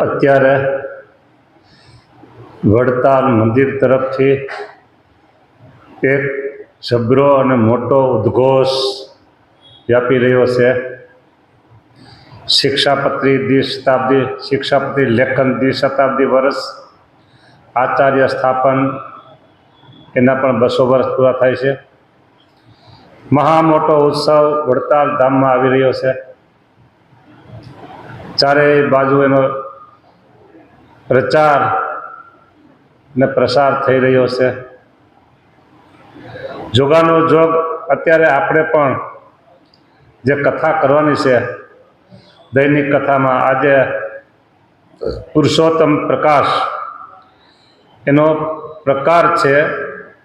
અત્યારે વડતાલ મંદિર તરફથી એક જબરો અને મોટો ઉદ્ઘોષ વ્યાપી રહ્યો છે. શિક્ષાપત્રી દ્વિશતાબ્દી, શિક્ષાપત્રી લેખન દ્વિશતાબ્દી વર્ષ, આચાર્ય સ્થાપન એના પણ 200 વર્ષ પૂરા થાય છે. મહા મોટો ઉત્સવ વડતાલ ધામમાં આવી રહ્યો છે. ચારેય બાજુ એનો પ્રચાર ને પ્રસાર થઈ રહ્યો છે. જોગાનો જોગ અત્યારે આપણે પણ જે કથા કરવાની છે, દૈનિક કથામાં આજે પુરુષોત્તમ પ્રકાશ એનો પ્રકાર છે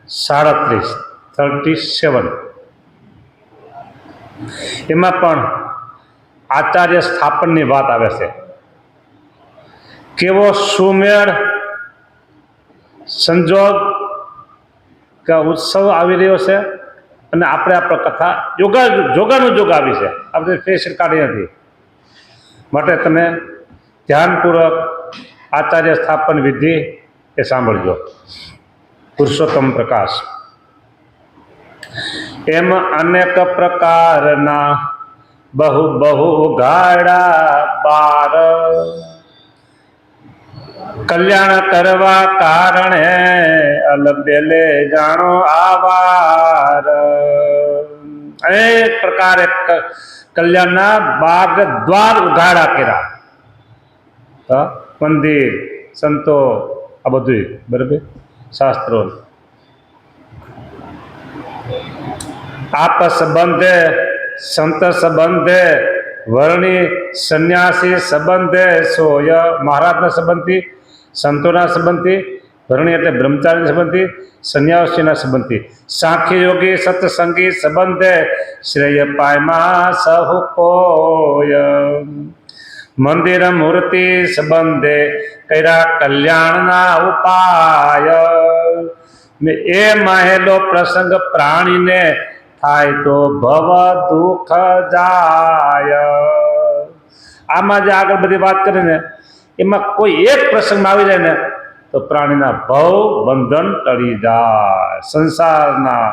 37. એમાં પણ આચાર્ય સ્થાપનની વાત આવે છે. કેવો સુમેળ સંજોગ કે ઉત્સવ આવી રહ્યો છે અને આપણે કથા જોગાનું જોગ આવી છે. આપણે ફેશન કાઢી નથી. માટે તમે ધ્યાનપૂર્વક આચાર્ય સ્થાપન વિધિ એ સાંભળજો. પુરુષોત્તમ પ્રકાશ. એમ અનેક પ્રકારના બહુ ઉઘાડા બાર, કલ્યાણ કરવા કારણે અલબેલે જાણો આવાર. અનેક પ્રકારે કલ્યાણના બાગ દ્વાર ઉઘાડા કર્યા. મંદિર, સંતો, આ બધું બરાબર શાસ્ત્રો. આપ સંબંધે, સંત સંબંધે, વર્ણી સંન્યાસી સંબંધે, સોય મહારાજના સંબંધી, સંતોના સંબંધી, વર્ણી એટલે બ્રહ્મચારીના સંબંધી, સંન્યાસીના સંબંધી, સાંખ્ય યોગી સત્સંગી સંબંધે, શ્રેય પાયમાં સહુ કોય. મંદિર મૂર્તિ સંબંધે કર્યા કલ્યાણના ઉપાય. એ મહેલો પ્રસંગ પ્રાણીને થાય તો ભવ દુઃખ જાય. આમાં જે આગળ બધી વાત કરીને એમાં કોઈ એક પ્રસંગમાં આવી જાય ને તો પ્રાણીના ભવ બંધન ટળી જાય, સંસારના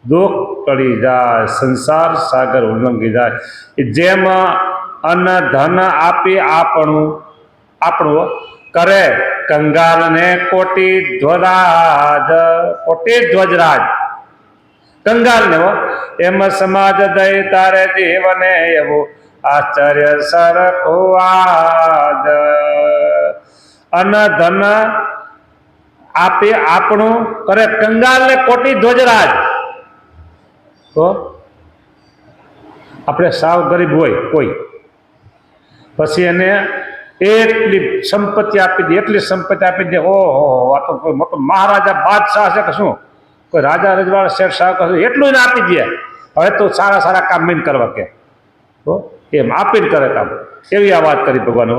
દુઃખ ટળી જાય, સંસાર સાગર ઉલ્લંઘી જાય. જેમ અન્ન ધન આપી આપણું કરે કંગાલને કોટી ધ્વજરાજ, કંગાલને એમ સમાજ દઈ તારે જીવને એવું આશ્ચર્ય સરખું. અન્ન ધન આપી આપણું કરે કંગાલને કોટી ધ્વજરાજ. તો આપણે સાવ ગરીબ હોય કોઈ, પછી એને એટલી સંપત્તિ આપી દે, એટલી સંપત્તિ આપી દે, ઓહો આ તો કોઈ મોટો મહારાજા બાદશાહ છે કે શું, કોઈ રાજા રજવાડા શેઠ શાહ કશું એટલું એને આપી દે. હવે તો સારા સારા કામ મીન કરવા કે તો એમ આપીને કરે કામ. એવી આ વાત કરી ભગવાન.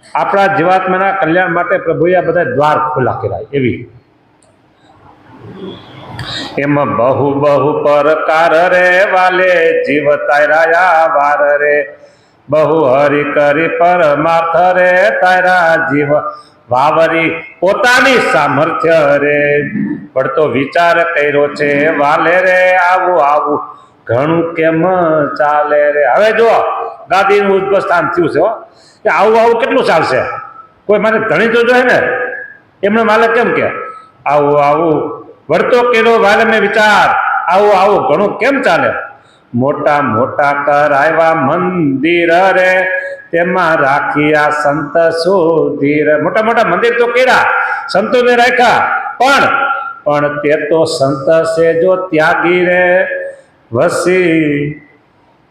આપણા જીવાત્માના કલ્યાણ માટે પ્રભુએ આ બધા દ્વાર ખુલ્લા કર્યા. એવી એમાં બહુ પ્રકાર રે વાલે જીવ તાર્યા વાર રે, બહુ હરિ કરી પરમાર્થ રે તારા જીવ વાવરી પોતાની સામર્થ્ય રે. પડતો વિચાર કર્યો છે વાલે રે, આવું ઘણું કેમ ચાલે રે. હવે જો ગાદીનું ઉદ્ભવ સ્થાન થયું છે કે આવું કેટલું ચાલશે. કોઈ મને ધણી તો જોઈએ ને, એમને માલે કેમ કે આવું વળતો કેલો વાલે મેં વિચાર, આવું ઘણું કેમ ચાલે. મોટા કરાવ્યા મંદિર રે, તેમાં રાખ્યા સંત સુધીર. મોટા મંદિર તો કેરા સંતોને રાખ્યા, પણ તે તો સંત છે જો ત્યાગી રે, વસી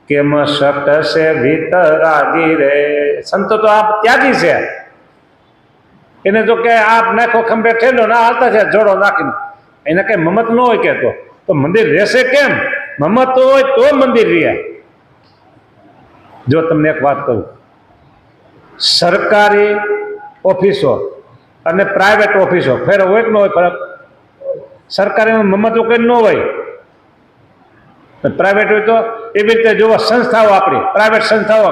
કેમ શકશે વિતરાગી રે. સંતો તો આપ ત્યાગી છે, એને જો કે આપ નાખો ખંભે ઠેલો ના હાલતા છે જોડો નાખીને, એને કઈ મમત ન હોય કે તો મંદિર રહેશે કેમ? મમત હોય તો મંદિર રહે. જો તમને એક વાત કહું, સરકારી ઓફિસો અને પ્રાઇવેટ ઓફિસો ફેર હોય કે ન હોય ફરક? સરકારીમાં મમત કોઈ ન હોય, પ્રાઇવેટ હોય તો એવી રીતે જોવો. સંસ્થાઓ આપણી પ્રાઇવેટ સંસ્થાઓ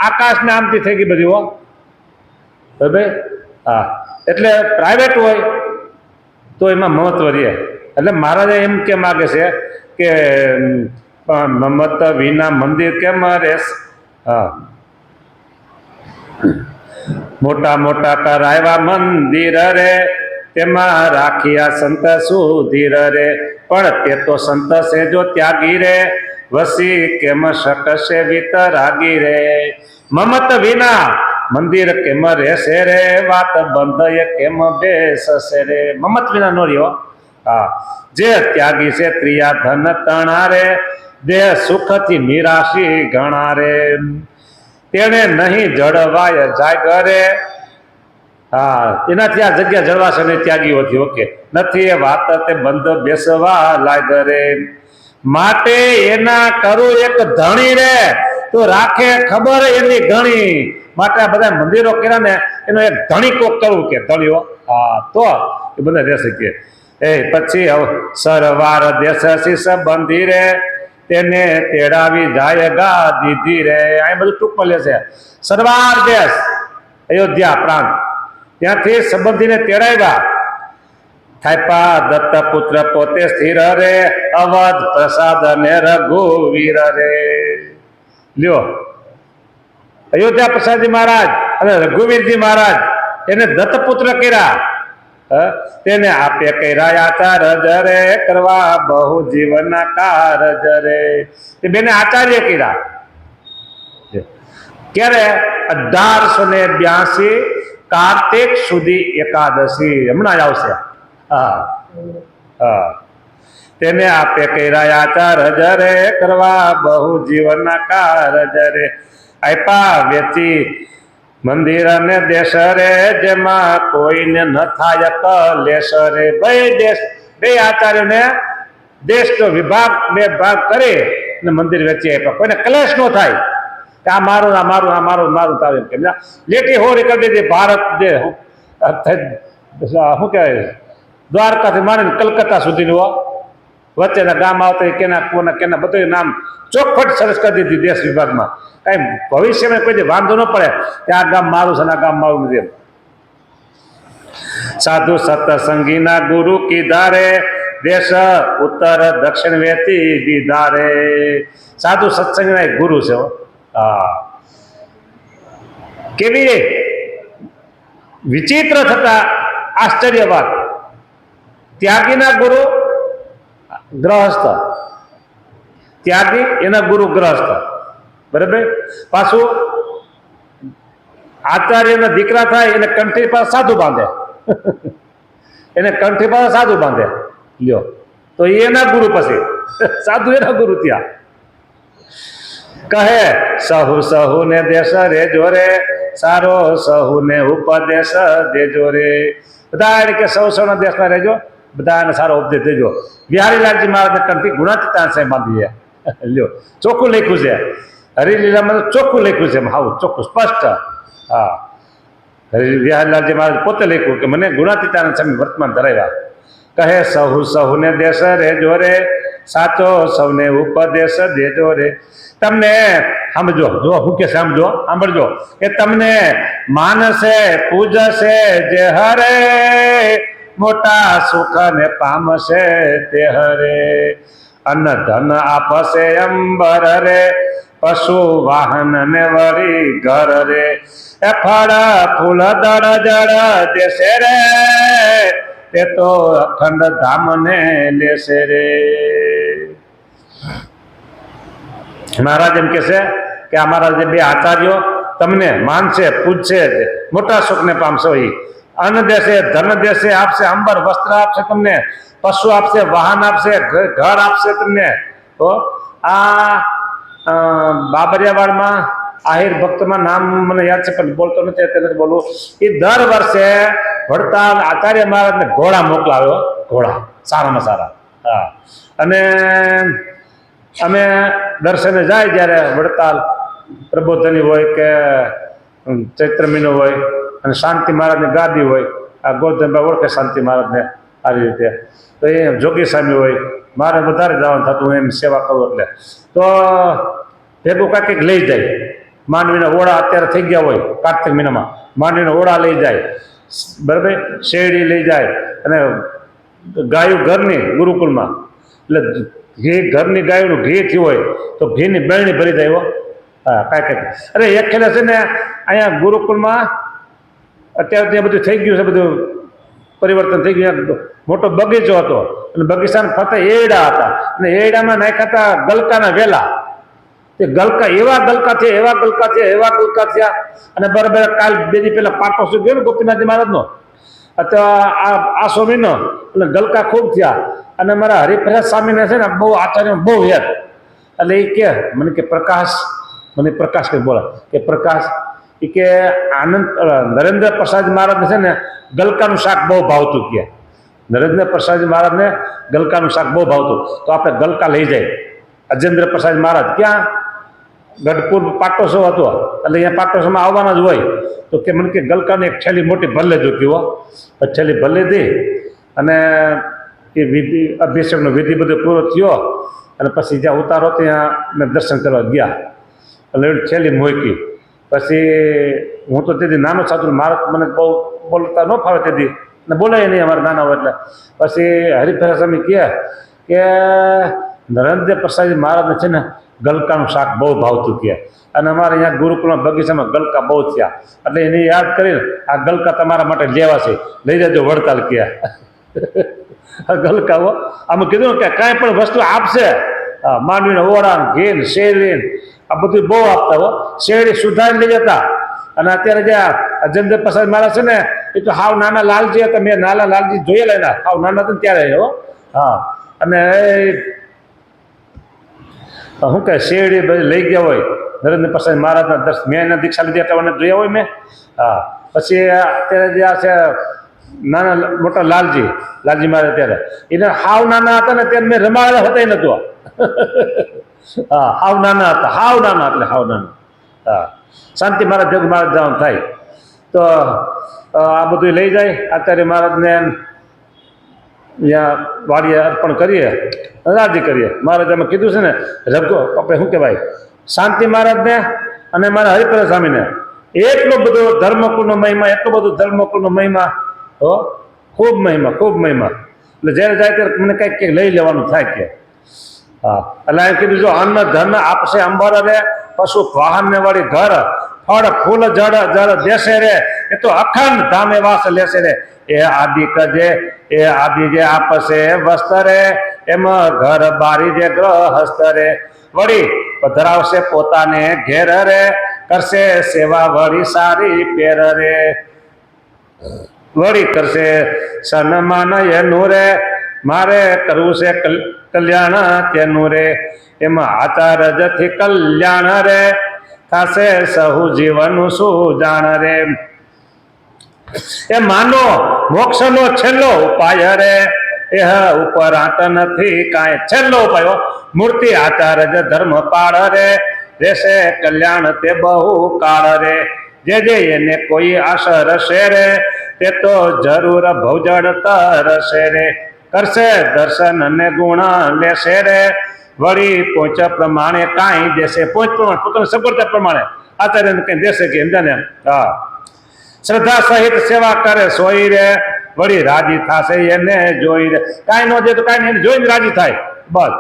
આકાશને આમથી થઈ ગઈ બધી. બરાબર. હા, એટલે પ્રાઇવેટ હોય તો એમાં મહત્વ રહે. એટલે મહારાજે એમ કે માગે છે કે મમત વિના મંદિર કેમ રહેશ. હા, મોટા મોટા કરાવ્યા મંદિર રે, તેમાં રાખ્યા સંત સુધીર રે, પણ તે તો સંત છે જો ત્યાગી રે, વસી કેમ શકશે વિતરાગી રે. મમત વિના મંદિર કેમ રહેશે રે, વાત બંધ એ કેમ બેસશે રે. મમત વિના નો રહ્યો. હા, જે ત્યાગી છે ત્રિયા ધન તણા રે, દેહ સુખથી નિરાશી ગણા રે, તેને નહીં જળવાય જાય રે. હા, એનાથી આ જગ્યા જળવાશે નહીં ત્યાગીઓથી. ઓકે, નથી એ વાત તે બંધ બેસવા લાગે રે, માટે એના કરું એક ધણી રે, તો રાખે ખબર એની ઘણી. માટે આ બધા મંદિરો કર્યા ને એનો એક ધણી કોક કરવું કે ધણીઓ. હા, તો એ બધા રહેશે કે એ પછી સરવાર દેશ શીશ બંધી રે, તેને તેડાવી જાય ગા દીધી રે. આ બધું ટૂંકમાં લેશે. સરવાર દેશ અયોધ્યા પ્રાંત, ત્યાંથી સંબંધીને તેડાવ્યા. થાયપા દત્ત પુત્ર પોતે સ્થિર રે, અવધ પ્રસાદ ને રઘુવીર રે. લ્યો, અયોધ્યા પ્રસાદજી મહારાજ અને રઘુવીરજી મહારાજ એને દત્તપુત્ર કર્યા. તેને આપે કર્યા આચાર્ય રે, કરવા બહુ જીવનના કારજ રે. એ બેને આચાર્ય કર્યા. ક્યારે? 1882 કાર્તિક સુધી એકાદશી હમણાં જ આવશે. હા હા, તેને આપે કર્યા આચાર્ય રે, કરવા બહુ જીવનના કારજ રે. આપ્યા વેચી મંદિર અને દેશ રે, જેમાં કોઈને ન થાય કલેશ રે. બે આચાર્યોને દેશનો વિભાગ બે ભાગ કરી અને મંદિર વેચી આપ્યા. કોઈને કલેશ ન થાય કે આ મારું આ મારું આ મારું મારું તારું કેમ લેટી હોરી કરી દીધી. ભારત જે શું કહેવાય, દ્વારકાથી માંડીને કલકત્તા સુધીનું વચ્ચેના ગામ આવતા કેના કોના કેના બધું નામ ચોખવટ સરસ કરી દીધી દેશ વિભાગમાં. કઈ ભવિષ્યમાં કોઈ વાંધો ન પડે કે આ ગામ મારું છે ને આ ગામ મારું નથી. સાધુ સત્સંગીના ગુરુ કીધા રે, દેશ ઉત્તર દક્ષિણ વેતી દીધા રે. સાધુ સત્સંગના એક ગુરુ છે. હા, કેવી વિચિત્ર થતા આશ્ચર્ય વાત. ત્યાગીના ગુરુ ગ્રહસ્થ, ત્યાગી એના ગુરુ ગ્રહસ્થ. બરાબર. પાછું આચાર્યના દીકરા થાય એને કંઠી પર સાધુ બાંધે. એને કંઠી પર સાધુ બાંધે. લ્યો, તો એના ગુરુ પછી સાધુ એના ગુરુ ત્યાં કહે સહુ સહુ ને દેશ રેજો રે, સારો સહુ ને ઉપદેશ દેજો રે. બધા કે સૌ સૌના દેશમાં રહેજો, બધાને સારો ઉપદેશ દેજો. બિહારીલાલજી મહારાજને કંઠી ગુણાતીતાન સાહેબ બાંધી છે. લ્યો, ચોખ્ખું લખ્યું છે. હરિલીલામાં ચોખ્ખું લખ્યું છે. હાવું ચોખ્ખું સ્પષ્ટ. હા, બિહારીલાલજી મહારાજ પોતે લખ્યું કે મને ગુણાતીતાનંદ સ્વામી વર્તમાન ધરાવ્યા. કહે સહુ સહુને દેશ રેજો રે, સાચો સૌને ઉપદેશ દેજો રે. તમને સમજો, જો હું કે સમજો, સાંભળજો કે તમને માનસે પૂજશે જે હરે, મોટા સુખ ને પામશે તે હરે. અન્ન ધન આપશે અંબર રે, પશુ વાહન ને વળી ઘર રે. એ ફળ ફૂલ દળ જળ દેશે રે, તે તો અખંડ ધામ ને લેશે રે. મહારાજ એમ કે છે કે અમારા જે બે આચાર્યો તમને માનશે પૂજશે, મોટા સુખ ને પામશો. એ અન્ન દેશે, ધન દેશે, આપશે અંબર વસ્ત્ર આપશે તમને, પશુ આપશે, વાહન આપશે, ઘર આપશે તમને. તો આ બાબરિયાવાડમાં આહિર ભક્તમાં નામ મને યાદ છે પણ બોલતો નથી, અત્યારે બોલવું. એ દર વર્ષે વડતાલ આચાર્ય મહારાજને ઘોડા મોકલાવ્યો. ઘોડા સારામાં સારા. હા, અને અમે દર્શને જાય જ્યારે વડતાલ પ્રબોધની હોય કે ચૈત્ર મહિનો હોય અને શાંતિ મહારાજની ગાદી હોય, આ ગોરધનભાઈ ઓળખે શાંતિ મહારાજને આવી રીતે, તો એ જોગી સ્વામી હોય, મારે વધારે જવાનું થતું એમ સેવા કરું એટલે. તો ભેગું કાંઈક લઈ જાય માંડવીના ઓળા અત્યારે થઈ ગયા હોય કાર્તિક મહિનામાં, માંડવીના ઓળા લઈ જાય, બરાબર, શેરડી લઈ જાય, અને ગાયું ઘરની ગુરુકુળમાં, એટલે ઘી ઘરની ગાયનું ઘી થયું હોય તો ઘીની બેરણી ભરી જાય. હા, કાંઈ અરે એક ખેલે છે ને અહીંયા ગુરુકુળમાં અત્યારે ત્યાં બધું થઈ ગયું છે, બધું પરિવર્તન થઈ ગયું. મોટો બગીચો હતો અને બગીચાના ફરતે એરડા હતા, અને એરડામાં નાખ્યા હતા ગલકાના વેલા. તે ગલકા એવા ગલકા થયા, એવા ગલકા થયા, એવા ગલકા થયા. અને બરાબર કાલ 2 દી પહેલા પાટો શું ગયો ને ગોપીનાથજી મહારાજનો, અથવા આસો મહિનો, એટલે ગલકા ખૂબ થયા. અને મારા હરિપ્રસાદ સ્વામીને છે ને બહુ આચાર્ય બહુ યાદ, એટલે એ કે મને કે પ્રકાશ, મને પ્રકાશ કંઈ બોલા કે પ્રકાશ, એ કે આનંદ નરેન્દ્ર પ્રસાદ મહારાજને છે ને ગલકાનું શાક બહુ ભાવતું. કે નરેન્દ્ર પ્રસાદ મહારાજને ગલકાનું શાક બહુ ભાવતું, તો આપણે ગલકા લઈ જાય. અજેન્દ્ર પ્રસાદ મહારાજ ક્યાં ગઢપુર પાટોત્સવ હતો, એટલે અહીંયા પાટોત્સવમાં આવવાના જ હોય. તો કે મને કે ગલકાની એક થેલી મોટી ભર લેજો કીવો, થેલી ભર લીધી. અને એ વિધિ અભિષેકનો વિધિ બધો પૂરો થયો, અને પછી જ્યાં ઉતારો ત્યાં મેં દર્શન કરવા ગયા, એટલે એવી થેલી મૂકી. પછી હું તો તેથી નાનો સાધુ, મારે મને બહુ બોલતા ન ફાવે તેથી, ને બોલાય નહીં અમારે નાના હોય એટલે. પછી હરિપ્રસાદ સ્વામી કહે કે નરેન્દ્ર પ્રસાદ મહારાજને છે ને ગલકાનું શાક બહુ ભાવતું. કહે અને અમારે અહીંયા ગુરુકુળના બગીચામાં ગલકા બહુ થયા, એટલે એને યાદ કરીને આ ગલકા તમારા માટે લેવા છે, લઈ જજો વડતાલ. કહે ગલકાઓ આમાં કીધું કે કાંઈ પણ વસ્તુ આપશે, માંડવીને ઓળા, ઘી, શેરડી, આ બધું બહુ આપતા હો. શેરડી સુધારી લઈ જતા. અને અત્યારે જે અજેન્દ્ર પ્રસાદ મહારાજ છે ને એ તો હાવ નાના લાલજી હતા, મેં નાના લાલજી જોયેલા એના, હાવ નાના હતા ત્યારે. હો હા, અને શું કહે શેરડી બધી લઈ ગયા હોય નરેન્દ્ર પ્રસાદ મહારાજના દર્શન, મેં એના દીક્ષા લીધી એટલે મને જોયા હોય મેં. હા, પછી અત્યારે જે આ છે નાના મોટા લાલજી મહારાજ, ત્યારે એને હાવ નાના હતા ને ત્યારે મેં રમાડેલા હતા નહોતું. હા, હાવ નાના હતા, હાવ નાના, એટલે હાવ નાના. હા, શાંતિ મહારાજ જગ મહારાજ જવાનું થાય તો આ બધું લઈ જાય. આચાર્ય મહારાજને ત્યાં વાડીએ અર્પણ કરીએ, રાજી કરીએ. મહારાજ અમે કીધું છે ને રઘુ આપણે શું કહેવાય, શાંતિ મહારાજને અને મારા હરિપ્રસાદ સ્વામીને એટલો બધો ધર્મકુળનો મહિમા, એટલો બધો ધર્મકુળનો મહિમા, હો ખૂબ મહિમા, ખૂબ મહિમા. એટલે જ્યારે જાય ત્યારે મને કંઈક કંઈક લઈ લેવાનું થાય. કે હા, એટલે એમ કીધું જો અન્ન ધન આપશે અંબર રે, પશુ વાહનને વાળી ઘર, ફળ ફૂલ જળ જળ દેશે રે, એ તો અખંડ ધામે વાસ લેશે રે. એ આદિ કજે, એ આદિ જે આપશે વસ્તરે, એમાં ઘર બારી જે ગ્રહસ્થ રે. વળી પધરાવશે પોતાને ઘેર રે, કરશે સેવા વળી સારી પેર રે. વળી કરશે સન્માન એનું રે, મારે કરવું છે કલ્યાણ તેનું રે. એમાં આચાર્યથી કલ્યાણ રે, થશે સહુ જીવનનું સુજાણ રે. એ માનો મોક્ષનો છેલ્લો ઉપાય રે, એ ઉપરાંત નથી કાંઈ છેલ્લો ઉપાય. મૂર્તિ આચાર્ય ધર્મ પાળ રે, રહેશે કલ્યાણ તે બહુ કાળ રે. જે એને કોઈ આશા રશે રે, તે તો જરૂર ભવજળ તરશે રે. કરશે દર્શન ને ગુણ લેશે રે, વળી પોચ પ્રમાણે કાંઈ દેશે. પોચ પ્રમાણે પોતાની સગવડતા પ્રમાણે આચાર્યને કંઈ દેશે કે સમજાને. હા, શ્રદ્ધા સહિત સેવા કરે સોઈ રે, વળી રાજી થશે એને જોઈ રે. કાંઈ ન દે તો કાંઈ એને જોઈને રાજી થાય, બસ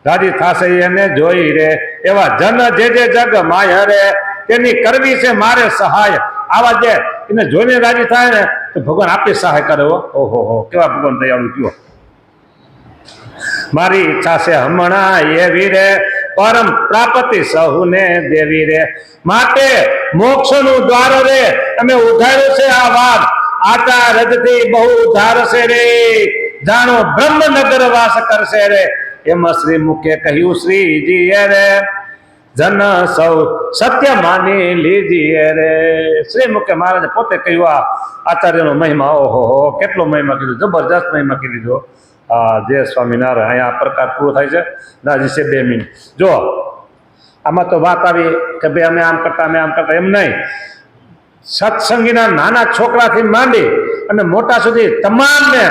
રાજી થશે એને જોઈ રે. એવા જન જે જગ માય રે, તેની કરવી છે મારે સહાય. આવા જે એને જોઈને રાજી થાય ને તો ભગવાન આપણી સહાય કરે. ઓહો હો, કેવા ભગવાન દયાળુ કયો. મારી ઈચ્છા છે હમણાં એવી રે, પરમ પ્રાપ્તિ સહુને દેવી રે. માટે મોક્ષનું દ્વાર રે, અમે ઉધાર્યું છે આ વાત, આચાર્યથી બહુ ઉધારશે રે. જાણો બ્રહ્મનગર વાસ કરશે રે, એમાં શ્રી મુખે કહ્યું શ્રીજીએ રે, જન સૌ સત્ય માની લીજીએ રે. શ્રી મુખે મહારાજે પોતે કહ્યું આ આચાર્યનો મહિમા. ઓહો હો, કેટલો મહિમા કીધું, જબરજસ્ત મહિમા કીધો. જય સ્વામિનારાયણ. અહીંયા આ પ્રકાર પૂરો થાય છે. દાજી છે 2 મિનિટ. જો આમાં તો વાત આવી કે ભાઈ અમે આમ કરતા, અમે આમ કરતા, એમ નહીં. સત્સંગીના નાના છોકરાથી માંડી અને મોટા સુધી તમામને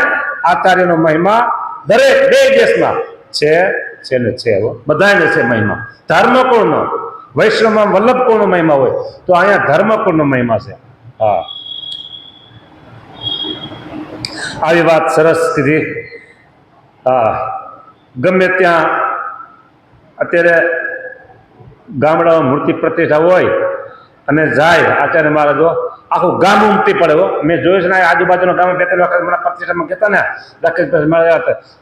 આચાર્યનો મહિમા દરેક 2 દેશમાં છે ને છે, બધાને છે મહિમા. ધર્મકુળનો વૈષ્ણવમાં વલ્લભ કુળનો મહિમા હોય તો અહીંયા ધર્મકુળનો મહિમા છે. હા, આવી વાત સરસ કીધી. હા, ગમે ત્યાં અત્યારે ગામડામાં મૂર્તિ પ્રતિષ્ઠા હોય અને જાય આચાર્ય મહારાજો આખું ગામ ઉમટી પડે હો. મેં જોયું છે ને આજુબાજુના ગામ 2-3 વખત મને પ્રતિષ્ઠામાં કહેતા ને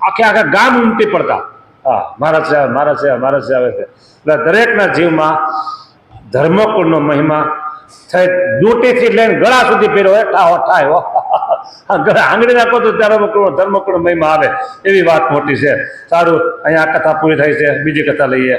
આખે આખા ગામ ઉમટી પડતા. હા, મહારાજ છે, મહારાજ છે, મહારાજ છે આવે છે. એટલે દરેકના જીવમાં ધર્મકુળનો મહિમા થઈ દૂટીથી લઈને ગળા સુધી પહેર્યો હોય ઠાહો ઠાય હો. આંગળી નાખો તો ધર્મકુળનો મહિમા આવે એવી વાત મોટી છે. સારું, અહીંયા આ કથા પૂરી થાય છે. બીજી કથા લઈએ.